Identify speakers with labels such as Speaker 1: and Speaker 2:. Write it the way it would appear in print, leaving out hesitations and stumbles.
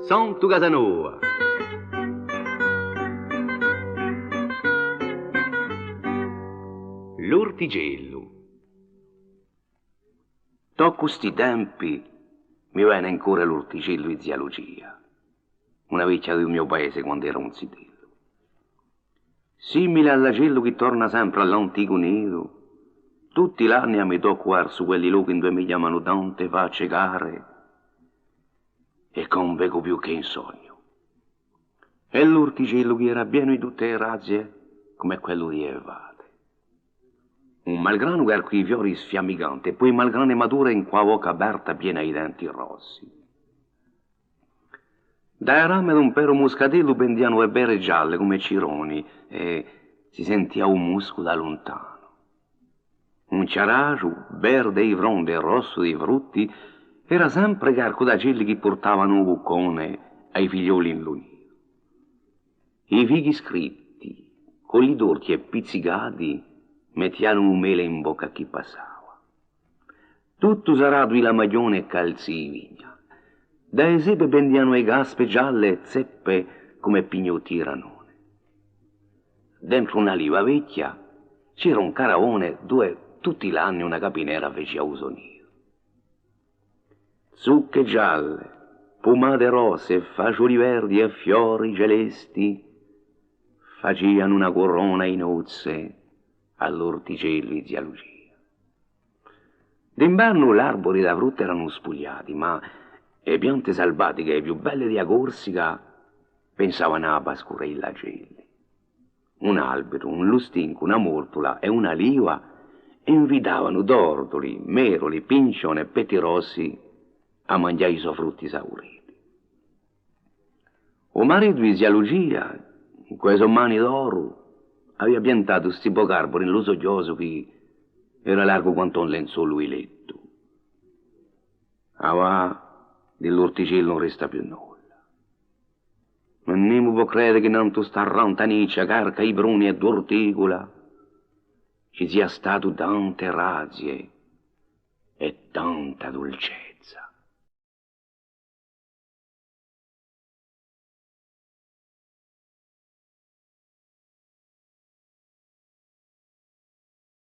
Speaker 1: Santo Casanova. L'ortigello.
Speaker 2: Dopo sti tempi mi viene ancora l'ortigello di zia Lucia, una vecchia del mio paese quando era un zitello. Simile all'agello che torna sempre all'antico nido, tutti gli anni mi tocco su quelli luoghi dove mi chiamano tante facce care e non vedo più che in sogno. E l'ortigello che era pieno di tutte le razzie come quello di Evate. Un malgrano che ha quei fiori sfiammicanti e poi malgrane mature in qua bocca aperta piena di denti rossi. Dai rame d'un pero muscatello pendiano le bere gialle come cironi e si sentiva un musco da lontano. Un ciaracio, verde di fronde e rosso di frutti, era sempre carco da quelli che portavano un buccone ai figlioli in lui. I fighi scritti, con gli dorti e pizzicati, mettiano un mele in bocca a chi passava. Tutto sarato la maglione e calzi di vigna. Da esepe pendiano le gaspe gialle e zeppe come pignotti ranone. Dentro una liva vecchia c'era un caravone dove tutti gli anni una capinera faceva uso nido. Zucche gialle, pomate rosse, fagioli verdi e fiori celesti facevano una corona in nozze all'ortigello di zia Lucia. D'inverno gli arbori da frutta erano spugliati, ma le piante selvatiche più belle di Corsica pensavano alla pascurella gelli. Un albero, un lustinco, una mortola e una liva invitavano tortoli, meroli, pincioni e pettirossi a mangiare i suoi frutti sauriti. O marito di zia Lucia, in quei suoi mani d'oro, aveva piantato sti bocarbori in lo soglioso che era largo quanto un lenzuolo di letto. Ava dell'orticello non resta più nulla. Non nemo può credere che nanto sta rantaniccia, carca i bruni e d'orticola ci sia stato tante razzie e tanta dolcezza.